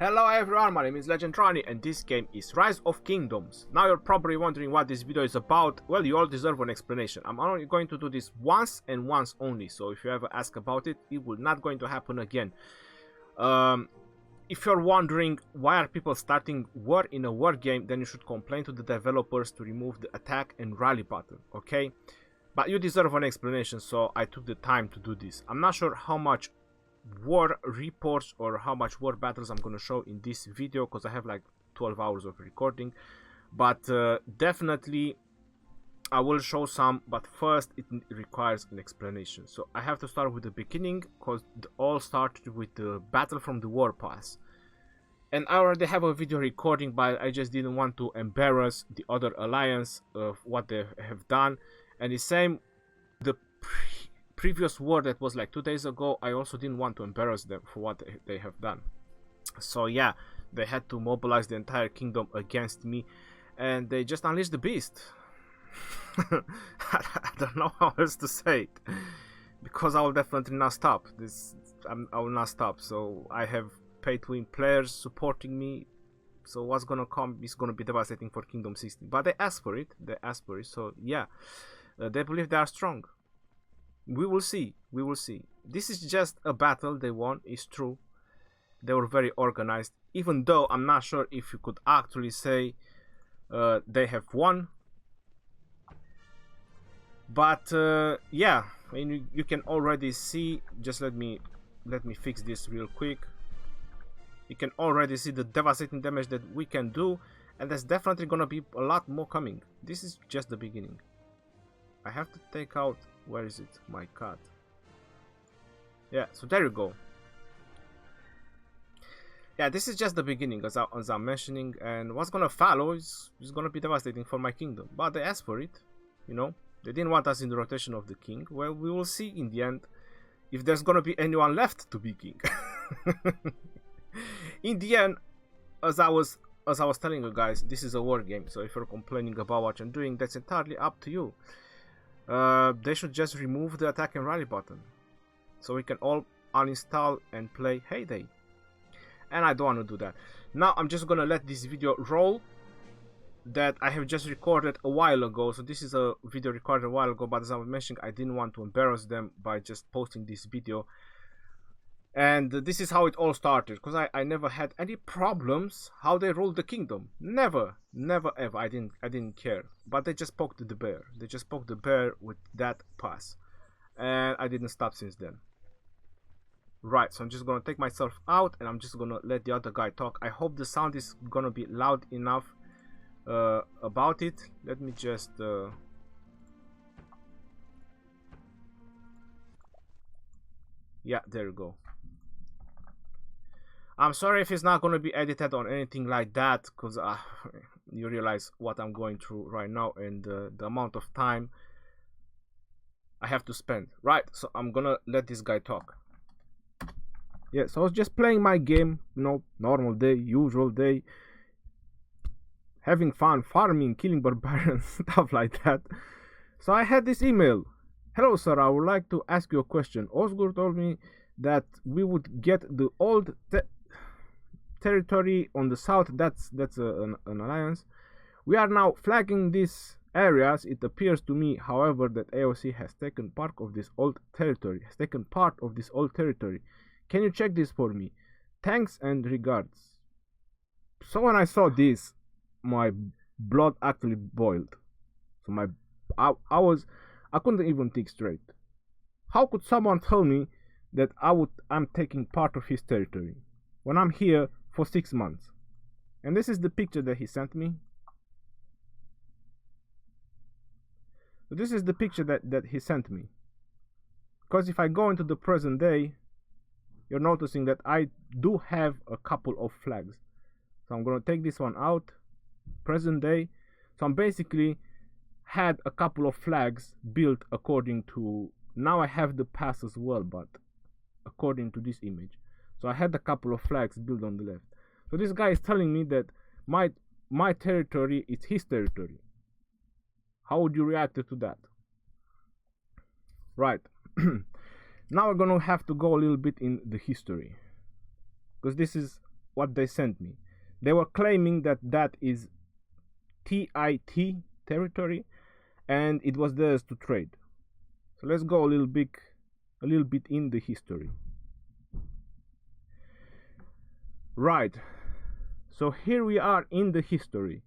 Hello everyone, my name is Legend Rhony and this game is Rise of Kingdoms. Now you're probably wondering what this video is about. Well, you all deserve an explanation. I'm only going to do this once and once only, so if you ever ask about it, it will not going to happen again. If you're wondering why are people starting war in a war game, then you should complain to the developers to remove the attack and rally button, okay? But you deserve an explanation, so I took the time to do this. I'm not sure how much war reports or how much war battles I'm gonna show in this video because I have like 12 hours of recording, but definitely I will show some, but first it requires an explanation. So I have to start with the beginning because it all started with the battle from the war pass, and I already have a video recording, but I just didn't want to embarrass the other alliance of what they have done. And the same, the previous war that was like 2 days ago, I also didn't want to embarrass them for what they have done. So yeah, they had to mobilize the entire kingdom against me, and they just unleashed the beast. I don't know how else to say it, because I will definitely not stop this. I will not stop. So I have pay-to-win players supporting me, so what's gonna come is gonna be devastating for Kingdom 16. But they asked for it, so yeah, they believe they are strong. We will see, This is just a battle they won, it's true. They were very organized, even though I'm not sure if you could actually say they have won. But yeah, I mean, you can already see, just let me fix this real quick. You can already see the devastating damage that we can do, and there's definitely gonna be a lot more coming. This is just the beginning. I have to take out, where is it, my cat? Yeah, so there you go. Yeah, this is just the beginning, as I'm mentioning, and what's gonna follow is gonna be devastating for my kingdom. But they asked for it, you know. They didn't want us in the rotation of the king. Well, we will see in the end if there's gonna be anyone left to be king. In the end, as I was telling you guys, this is a war game, so if you're complaining about what I'm doing, that's entirely up to you. They should just remove the attack and rally button, so we can all uninstall and play Heyday. And I don't want to do that. Now I'm just gonna let this video roll that I have just recorded a while ago. So this is a video recorded a while ago, but as I was mentioning, I didn't want to embarrass them by just posting this video. And this is how it all started, because I never had any problems how they ruled the kingdom. Never ever. I didn't care. But they just poked the bear. They just poked the bear with that pass, and I didn't stop since then. Right, so I'm just gonna take myself out, and I'm just gonna let the other guy talk. I hope the sound is gonna be loud enough about it. Let me just yeah, there you go. I'm sorry if it's not going to be edited or anything like that, because you realize what I'm going through right now and the amount of time I have to spend. Right, so I'm gonna let this guy talk. Yeah, so I was just playing my game, you know, normal day, usual day, having fun, farming, killing barbarians, stuff like that. So I had this email. Hello sir, I would like to ask you a question. Osgur told me that we would get the old territory on the south. That's an alliance. We are now flagging these areas. It appears to me, however, that AOC has taken part of this old territory. Can you check this for me? Thanks and regards. So when I saw this, my blood actually boiled. So I couldn't even think straight. How could someone tell me that I'm taking part of his territory when I'm here for 6 months? And this is the picture that he sent me. So this is the picture that he sent me. Because if I go into the present day, you're noticing that I do have a couple of flags. So I'm gonna take this one out. Present day. So I'm basically had a couple of flags built according to, now I have the pass as well, but according to this image. So I had a couple of flags built on the left. So this guy is telling me that my territory is his territory. How would you react to that? Right. Now we're gonna have to go a little bit in the history, because this is what they sent me. They were claiming that that is TIT territory, and it was theirs to trade. So let's go a little bit in the history. Right. So here we are in the history.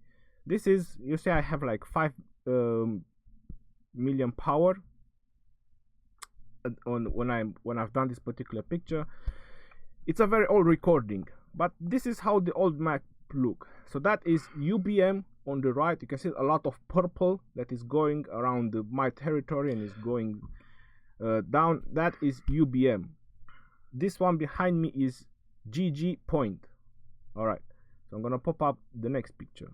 This is, you see, I have like 5 million power on when I've done this particular picture. It's a very old recording, but this is how the old map look. So that is UBM on the right. You can see a lot of purple that is going around my territory and is going down. That is UBM. This one behind me is GG point. All right, so I'm gonna pop up the next picture.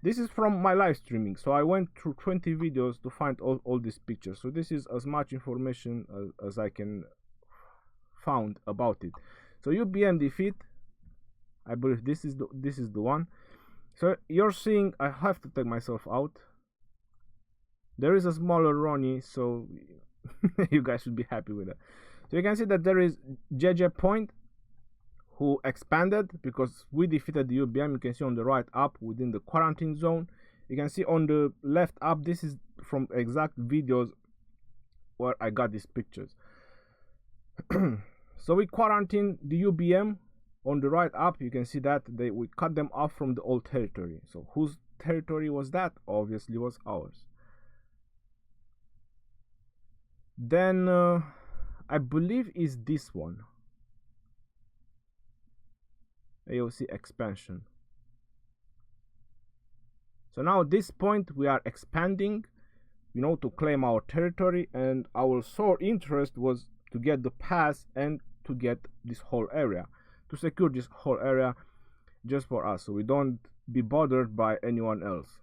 This is from my live streaming, so I went through 20 videos to find all these pictures. So this is as much information as I can found about it. So UBM defeat, I believe this is the one. So you're seeing, I have to take myself out. There is a smaller Rhony, so you guys should be happy with that. So you can see that there is JJ Point, who expanded because we defeated the UBM. You can see on the right up within the quarantine zone. You can see on the left up, this is from exact videos where I got these pictures. So we quarantined the UBM. On the right up, you can see that we cut them off from the old territory. So whose territory was that? Obviously was ours. Then I believe is this one, AOC expansion. So now at this point we are expanding, you know, to claim our territory, and our sole interest was to get the pass and to get this whole area, to secure this whole area just for us, so we don't be bothered by anyone else.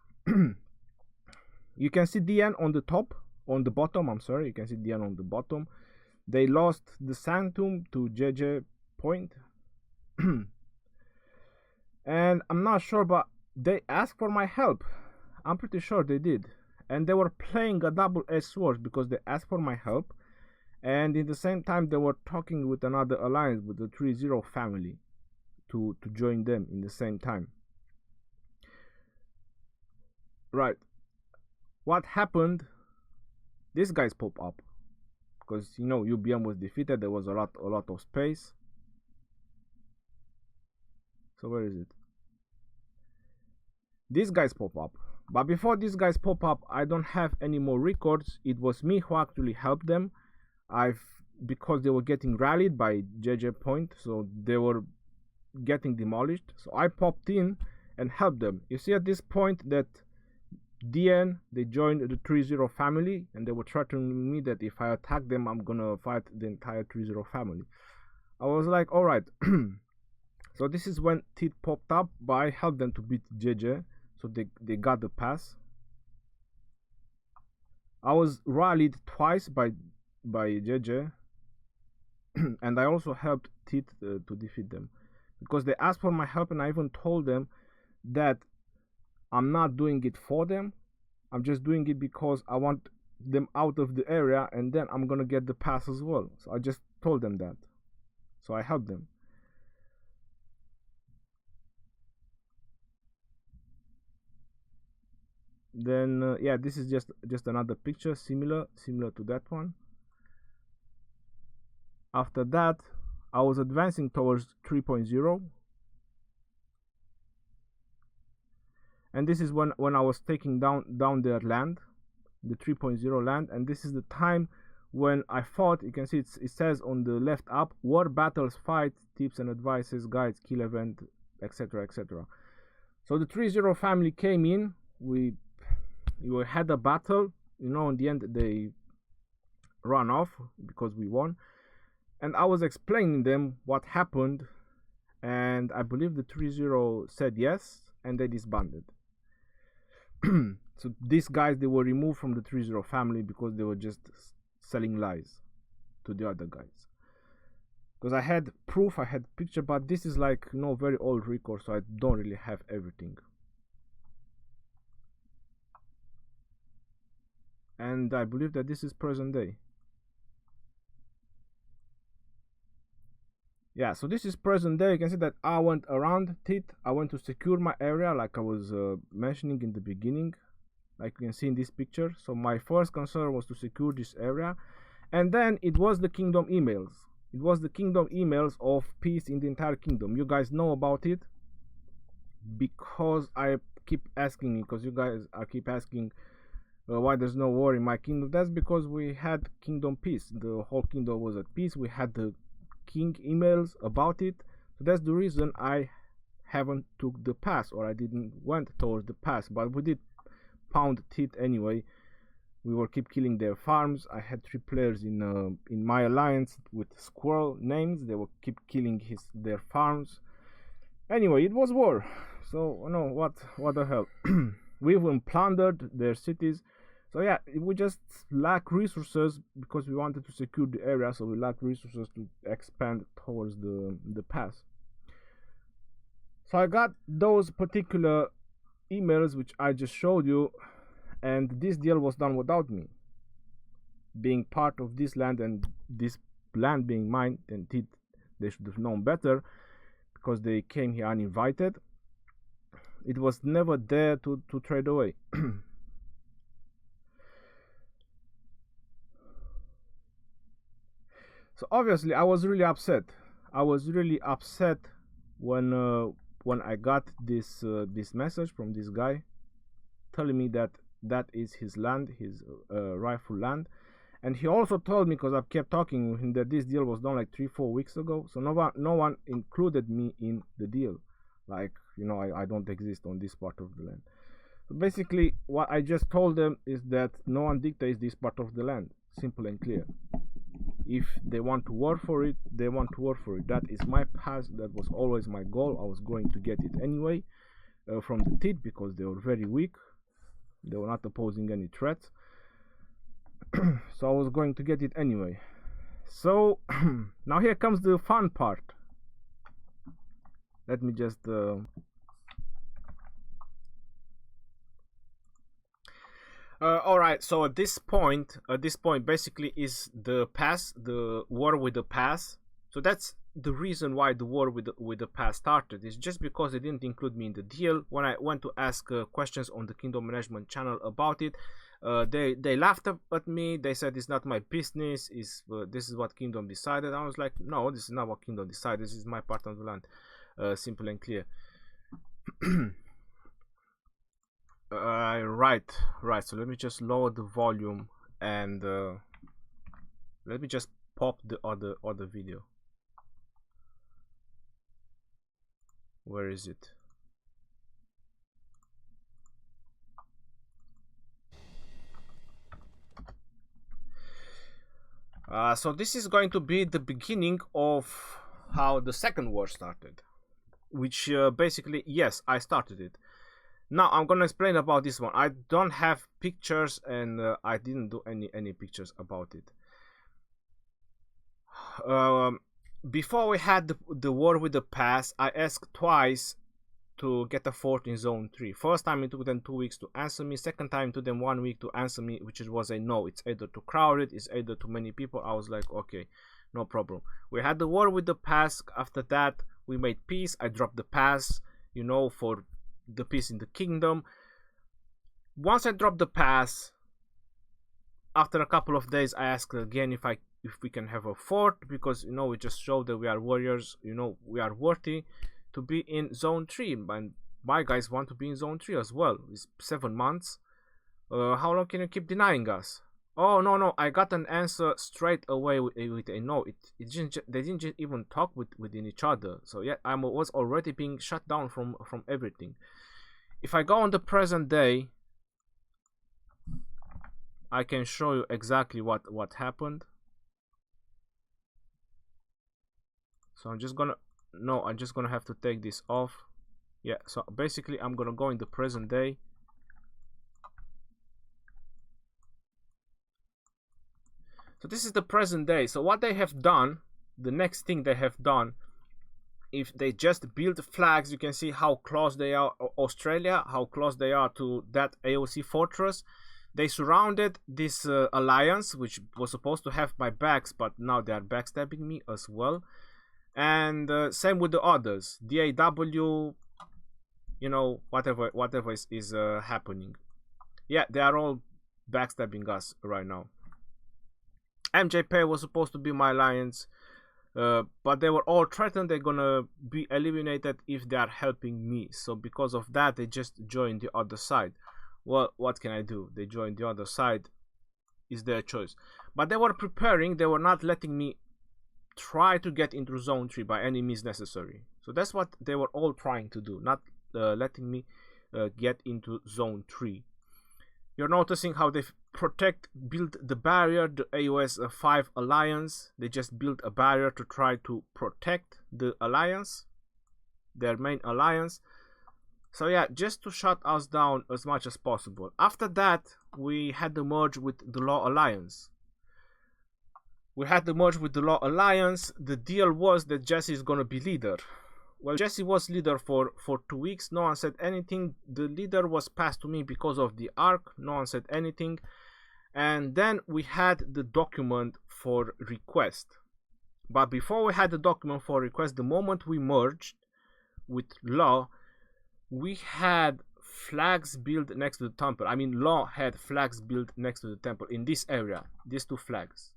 You can see DN on the top, on the bottom, I'm sorry, you can see DN on the bottom. They lost the sanctum to JJ Point. And I'm not sure, but they asked for my help. I'm pretty sure they did. And they were playing a double-edged sword because they asked for my help, and in the same time they were talking with another alliance, with the 3-0 family, to join them in the same time. Right. What happened? These guys pop up because, you know, UBM was defeated. There was a lot of space. So where is it? These guys pop up. But before these guys pop up, I don't have any more records. It was me who actually helped them. Because they were getting rallied by JJ Point, so they were getting demolished. So I popped in and helped them. You see at this point that DN, they joined the 3-0 family, and they were threatening me that if I attack them, I'm gonna fight the entire 3-0 family. I was like, alright. So this is when Teeth popped up, but I helped them to beat JJ, so they got the pass. I was rallied twice by JJ, and I also helped Teeth to defeat them, because they asked for my help, and I even told them that I'm not doing it for them, I'm just doing it because I want them out of the area, and then I'm gonna get the pass as well. So I just told them that, so I helped them. Then yeah, this is just another picture similar to that one. After that, I was advancing towards 3.0, and this is when I was taking down their land, the 3.0 land, and this is the time when I fought. You can see it says on the left up, war, battles, fight, tips and advices, guides, kill event, etc, etc. So the 3-0 family came in, we had a battle, you know, in the end they ran off because we won. And I was explaining them what happened, and I believe the 3-0 said yes, and they disbanded. So these guys, they were removed from the 3-0 family because they were just selling lies to the other guys. Because I had proof, I had picture, but this is like, you know, very old record, so I don't really have everything. And I believe that this is present day. yeah, so this is present day. You can see that I went around it. I went to secure my area, like I was mentioning in the beginning, like you can see in this picture. So my first concern was to secure this area, and then it was the kingdom emails. It was the kingdom emails of peace in the entire kingdom. You guys know about it because I keep asking, because you guys are keep asking why there's no war in my kingdom. That's because we had kingdom peace. The whole kingdom was at peace. We had the king emails about it. So that's the reason I haven't took the pass, or I didn't went towards the pass, but we did pound it anyway. We were keep killing their farms. I had 3 players in my alliance with squirrel names. They were keep killing their farms. Anyway, it was war. So no, what the hell? We even plundered their cities. So yeah, we just lack resources because we wanted to secure the area. So we lack resources to expand towards the pass. So I got those particular emails which I just showed you, and this deal was done without me being part of this land, and this land being mine. And they should have known better because they came here uninvited. It was never there to trade away. So obviously I was really upset. I was really upset when I got this message from this guy telling me that is his land, his rightful land. And he also told me, because I kept talking with him, that this deal was done like 3-4 weeks ago. So no one included me in the deal. Like, you know, I don't exist on this part of the land. So basically what I just told them is that no one dictates this part of the land. Simple and clear. If they want to war for it, they want to war for it. That is my pass. That was always my goal. I was going to get it anyway from the TIT, because they were very weak. They were not opposing any threats. So I was going to get it anyway. So now here comes the fun part. Let me just alright, so at this point basically is the pass, the war with the pass. So that's the reason why the war with the pass started. Is just because they didn't include me in the deal. When I went to ask questions on the Kingdom Management channel about it, they laughed at me. They said it's not my business. This is what Kingdom decided. I was like, no, this is not what Kingdom decided. This is my part of the land. Simple and clear. Right. So let me just lower the volume, and let me just pop the other video. Where is it? So this is going to be the beginning of how the second war started, which basically, yes, I started it. Now I'm gonna explain about this one. I don't have pictures, and I didn't do any pictures about it. Before we had the war with the pass, I asked twice to get a fort in zone 3. First time it took them 2 weeks to answer me. Second time it took them 1 week to answer me, which was a no. It's either too crowded, it's either too many people. I was like, okay, no problem. We had the war with the pass. After that, we made peace. I dropped the pass, you know, for the peace in the kingdom. Once I dropped the pass, after a couple of days, I asked again if we can have a fort, because, you know, we just showed that we are warriors, you know, we are worthy to be in zone 3, and my guys want to be in zone 3 as well. It's 7 months. How long can you keep denying us? Oh, no, I got an answer straight away with a no. They didn't even talk within each other. So yeah, I was already being shut down from everything. If I go on the present day, I can show you exactly what happened. So I'm just gonna have to take this off. Yeah, so basically I'm gonna go in the present day. So this is the present day. So what they have done, the next thing they have done, if they just build flags, you can see how close they are, Australia, how close they are to that AOC fortress. They surrounded this alliance, which was supposed to have my backs, but now they are backstabbing me as well. And same with the others, DAW, you know, whatever is happening. Yeah, they are all backstabbing us right now. MJP was supposed to be my alliance, but they were all threatened they're gonna be eliminated if they are helping me. So because of that, they just joined the other side. Well, what can I do? They joined the other side. Is their choice. But they were preparing. They were not letting me try to get into zone 3 by any means necessary. So that's what they were all trying to do, not letting me get into zone 3. You're noticing how they build the barrier, the AOS 5 alliance. They just built a barrier to try to protect the alliance, their main alliance. So yeah, just to shut us down as much as possible. After that, we had the merge with the Law Alliance. The deal was that Jesse is gonna be leader. Well, Jesse was leader for 2 weeks. No one said anything. The leader was passed to me because of the arc. No one said anything. And then we had the document for request. But before we had the document for request, the moment we merged with Law, we had flags built next to the temple. I mean, Law had flags built next to the temple in this area. These 2 flags.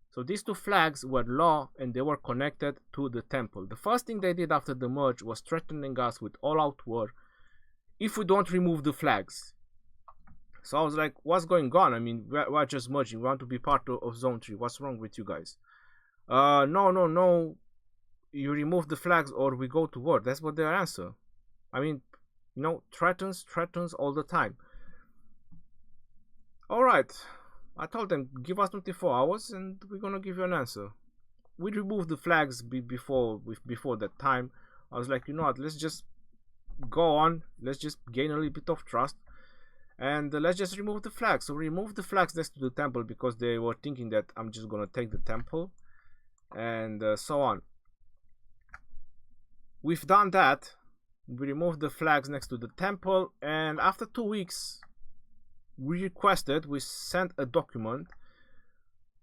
So these 2 flags were Law, and they were connected to the temple. The first thing they did after the merge was threatening us with all-out war if we don't remove the flags. So I was like, what's going on? I mean, we're just merging. We want to be part of Zone 3. What's wrong with you guys? No. You remove the flags or we go to war. That's what their answer. I mean, you know, threatens all the time. Alright. I told them, give us 24 hours and we're gonna give you an answer. We removed the flags before that time. I was like, you know what, let's just go on. Let's just gain a little bit of trust. And let's just remove the flags. So remove the flags next to the temple because they were thinking that I'm just gonna take the temple. And so on. We've done that. We removed the flags next to the temple. And after 2 weeks, we sent a document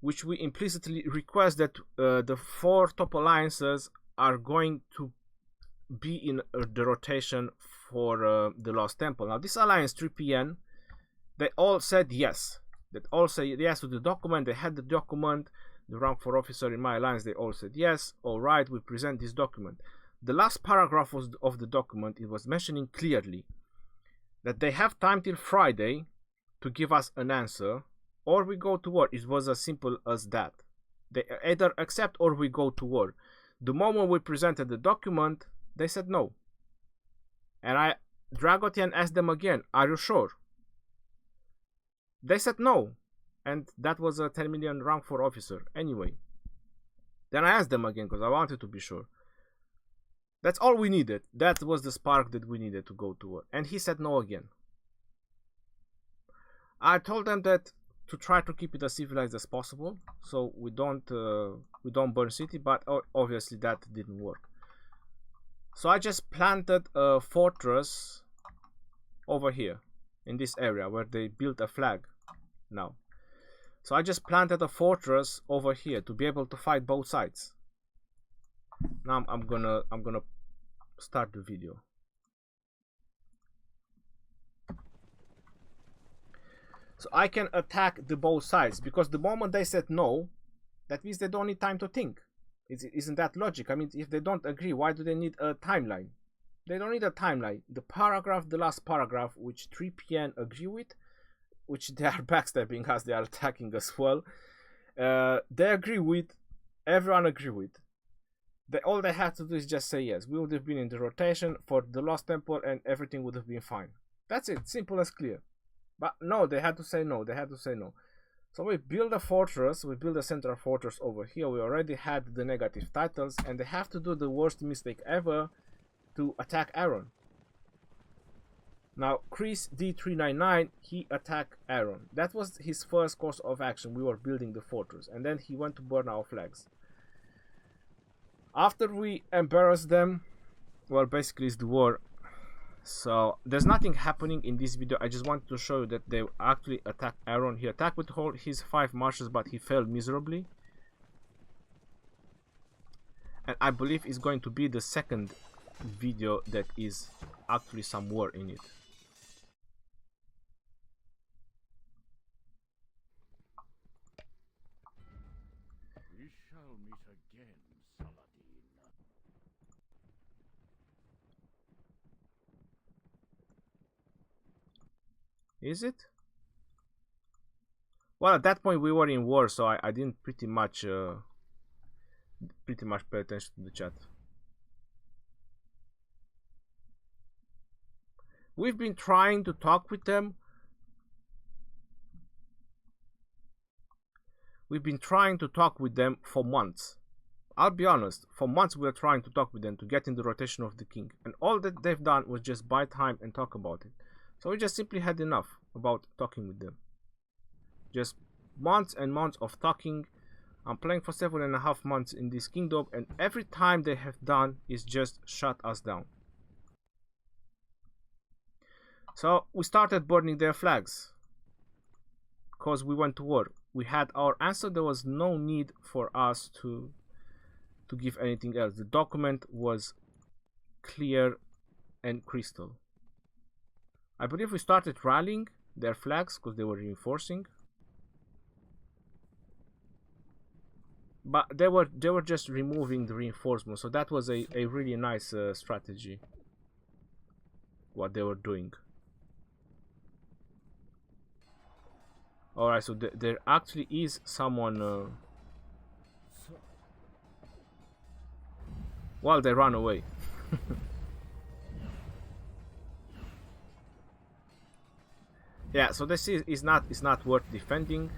which we implicitly request that the 4 top alliances are going to be in the rotation for the Lost Temple. Now this alliance 3PN, they all said yes. They all said yes to the document. They had the document. The rank 4 officer in my alliance, they all said yes. Alright, we present this document. The last paragraph of the document, it was mentioning clearly that they have time till Friday to give us an answer, or we go to war. It was as simple as that. They either accept or we go to war. The moment we presented the document, they said no. And Dragotian asked them again, are you sure? They said no. And that was a 10 million rank 4 officer. Anyway. Then I asked them again because I wanted to be sure. That's all we needed. That was the spark that we needed to go to war. And he said no again. I told them that to try to keep it as civilized as possible, so we don't burn city, but obviously that didn't work. So I just planted a fortress over here in this area where they built a flag now. So I just planted a fortress over here to be able to fight both sides. Now I'm gonna start the video. So I can attack the both sides, because the moment they said no, that means they don't need time to think. Isn't that logic? I mean, if they don't agree, why do they need a timeline? They don't need a timeline. The last paragraph, which 3PN agree with, which they are backstabbing us, they are attacking as well. They agree with, everyone agree with. All they had to do is just say yes. We would have been in the rotation for the Lost Temple and everything would have been fine. That's it, simple as clear. But no, they had to say no. So we build a fortress. We build a central fortress over here. We already had the negative titles, and they have to do the worst mistake ever to attack Aaron. Now, Chris D399, he attacked Aaron. That was his first course of action. We were building the fortress, and then he went to burn our flags. After we embarrassed them, well, basically it's the war. So there's nothing happening in this video. I just wanted to show you that they actually attacked Aaron. He attacked with all his 5 marches, but he failed miserably. And I believe it's going to be the second video that is actually some war in it. We shall meet again, Saladin. Is it? Well, at that point we were in war, so I didn't pretty much pay attention to the chat. We've been trying to talk with them. We've been trying to talk with them for months. I'll be honest, for months we were trying to talk with them to get in the rotation of the king. And all that they've done was just buy time and talk about it. So we just simply had enough about talking with them. Just months and months of talking. I'm playing for 7.5 months in this kingdom, and every time they have done is just shut us down. So we started burning their flags because we went to war. We had our answer. There was no need for us to give anything else. The document was clear and crystal. I believe we started rallying their flags because they were reinforcing. But they were just removing the reinforcements, so that was a really nice strategy. What they were doing. Alright, so there actually is someone. Well, they ran away. Yeah, so this is not worth defending.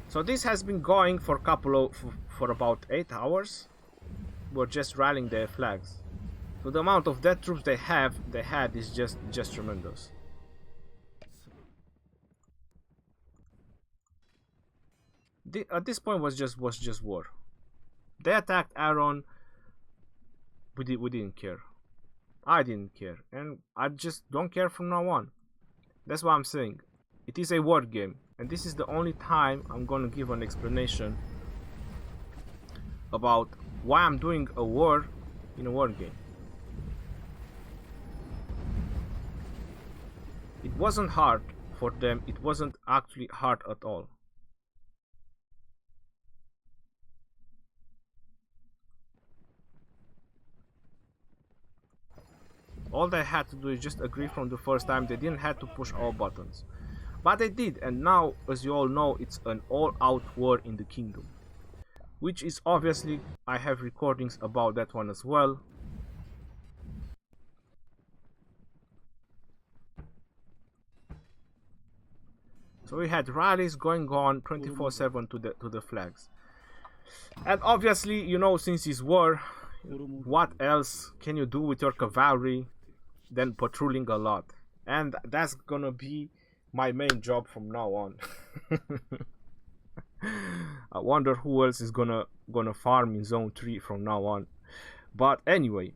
So this has been going for for about 8 hours. We're just rallying their flags. So the amount of dead troops they had is just tremendous. At this point was just war. They attacked Aaron. We didn't care. I didn't care, and I just don't care from now on. That's what I'm saying. It is a war game, and this is the only time I'm gonna give an explanation about why I'm doing a war in a war game. It wasn't hard for them. It wasn't actually hard at all. All they had to do is just agree from the first time. They didn't have to push all buttons. But they did, and now, as you all know, it's an all-out war in the kingdom. Which is obviously, I have recordings about that one as well. So we had rallies going on 24/7 to the flags. And obviously, you know, since it's war, what else can you do with your cavalry than patrolling a lot? And that's gonna be my main job from now on. I wonder who else is gonna farm in zone 3 from now on. But anyway,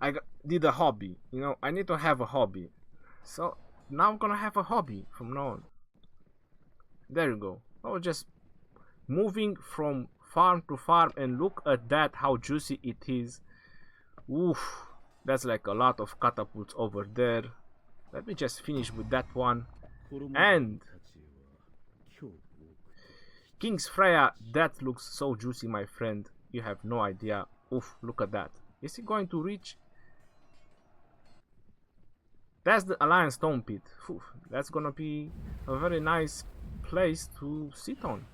I did a hobby. You know, I need to have a hobby. So now I'm gonna have a hobby from now on. There you go. I was just moving from farm to farm, and look at that, how juicy it is. Oof, that's like a lot of catapults over there. Let me just finish with that one. And King's Freya, that looks so juicy, my friend. You have no idea. Oof, look at that. Is he going to reach? That's the Alliance Stone Pit. Oof, that's gonna be a very nice place to sit on.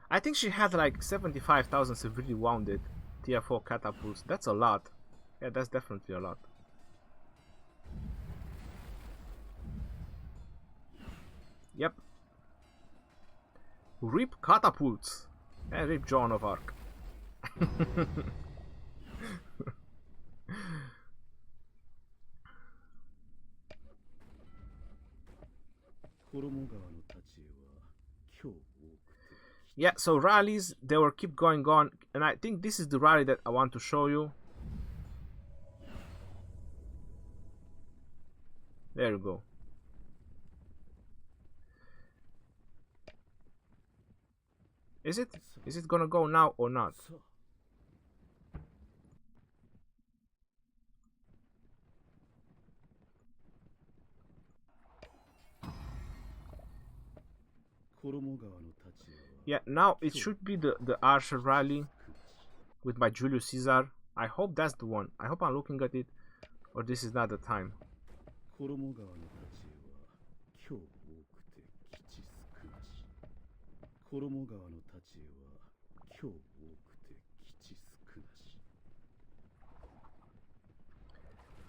I think she had like 75,000 severely wounded tier 4 catapults. That's a lot. Yeah, that's definitely a lot. Yep. Rip catapults. And rip Joan of Arc. Yeah, so rallies, they will keep going on, and I think this is the rally that I want to show you. There you go. Is it? Is it gonna go now or not? Yeah, now it should be the Archer rally with my Julius Caesar. I hope that's the one. I hope I'm looking at it, or this is not the time.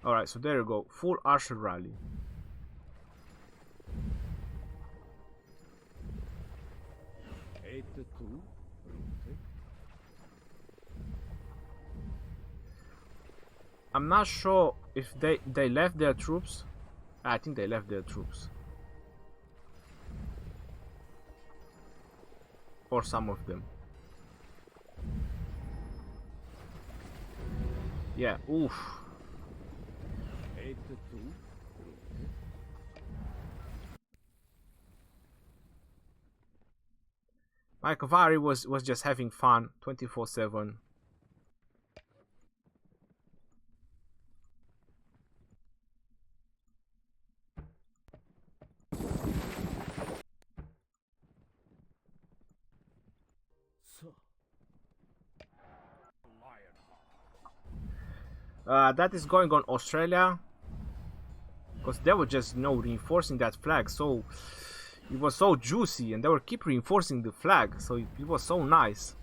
Alright, so there you go. Full Archer rally. I'm not sure if they left their troops. I think they left their troops. Or some of them. Yeah, oof. My cavalry was just having fun 24/7. That is going on Australia, because they were just reinforcing that flag, so it was so juicy, and they were keep reinforcing the flag, so it was so nice.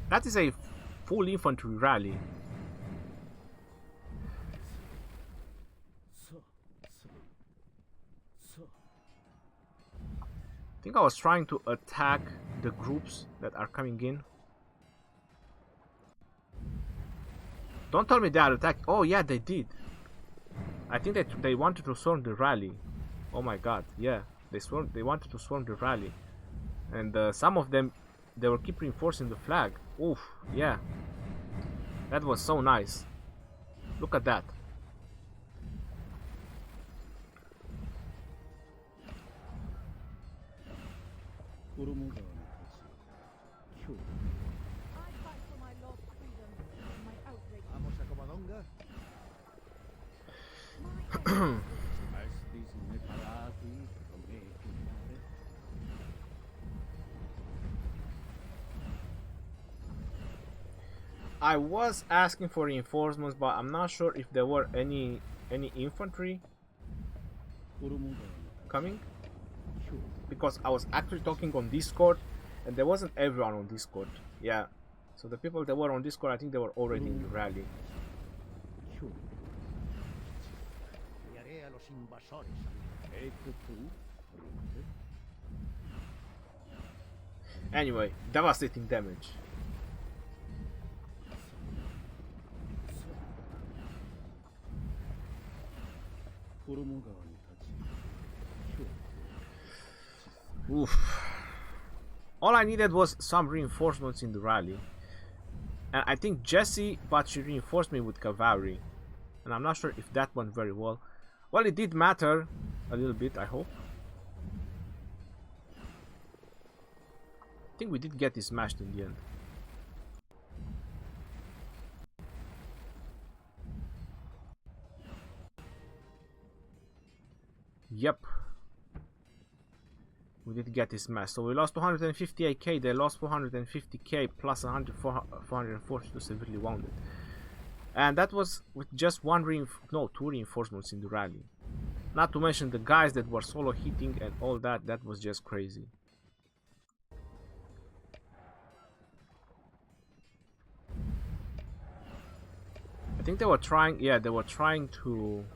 That is a full infantry rally. I think I was trying to attack the groups that are coming in. Don't tell me they are attacking. Oh yeah, they did. I think that they wanted to storm the rally. Oh my god, yeah. They wanted to storm the rally. And some of them, they were keep reinforcing the flag. Oof, yeah. That was so nice. Look at that. I was asking for reinforcements, but I'm not sure if there were any infantry coming, because I was actually talking on Discord and there wasn't everyone on Discord. Yeah, so the people that were on Discord, I think they were already in the rally. Anyway, devastating damage. Oof. All I needed was some reinforcements in the rally. And I think Jessie, but she reinforced me with cavalry. And I'm not sure if that went very well. Well, it did matter a little bit, I hope. I think we did get this smashed in the end. Yep. We did get this mess. So we lost 258k, they lost 450k plus 442 severely wounded. And that was with just two reinforcements in the rally. Not to mention the guys that were solo hitting and all that, that was just crazy. I think they were trying, yeah, they were trying to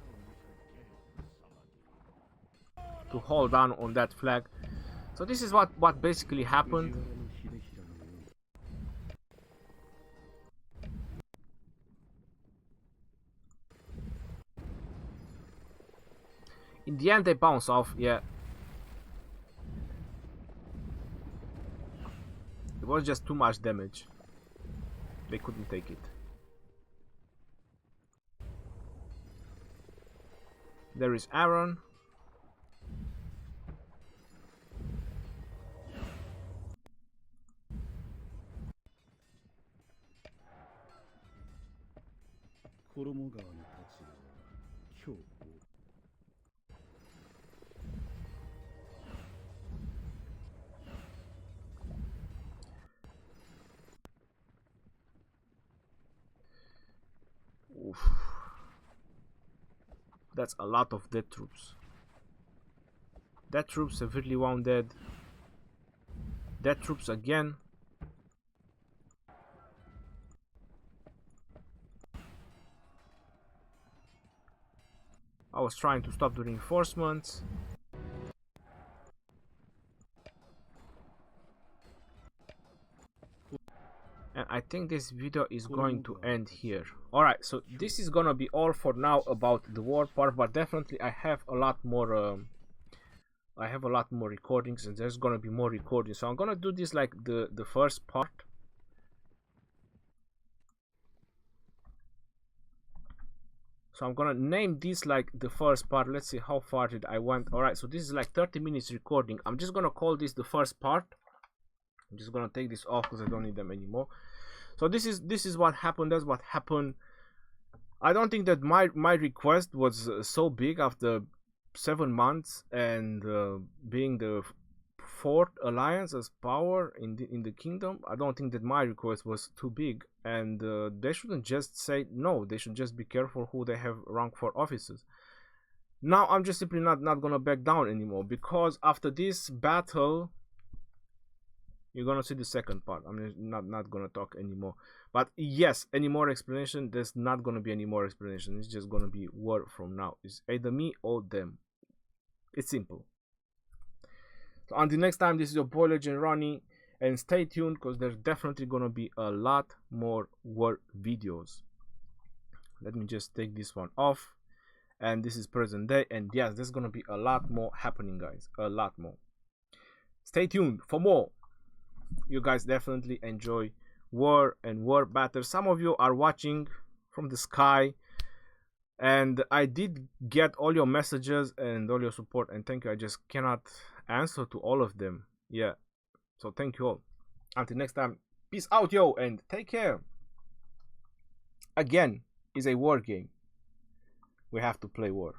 hold down on that flag. So this is what basically happened. In the end they bounce off, yeah. It was just too much damage. They couldn't take it. There is Aaron. Oof. That's a lot of dead troops. Dead troops severely wounded. Dead troops again. I was trying to stop the reinforcements. And I think this video is going to end here. Alright, so this is gonna be all for now about the war part, but definitely I have a lot more recordings, and there's gonna be more recordings. So I'm gonna do this like the first part. So I'm gonna name this like the first part. Let's see how far did I went. Alright, so this is like 30 minutes recording. I'm just gonna call this the first part. I'm just gonna take this off because I don't need them anymore. So this is what happened. That's what happened. I don't think that my request was so big after 7 months and being the fourth alliance as power in the kingdom. I don't think that my request was too big, and they shouldn't just say no. They should just be careful who they have rank for officers. Now I'm just simply not gonna back down anymore, because after this battle you're gonna see the second part. I'm not gonna talk anymore. But yes, any more explanation? There's not gonna be any more explanation. It's just gonna be war from now. It's either me or them. It's simple. So until next time, this is your boy Legend Rhony, and stay tuned because there's definitely gonna be a lot more war videos. Let me just take this one off, and this is present day, and yes, there's gonna be a lot more happening, guys. A lot more. Stay tuned for more. You guys definitely enjoy war and war battles. Some of you are watching from the sky, and I did get all your messages and all your support, and thank you. I just cannot answer to all of them. Yeah, so thank you all. Until next time, peace out, yo, and take care. Again, it's a war game. We have to play war.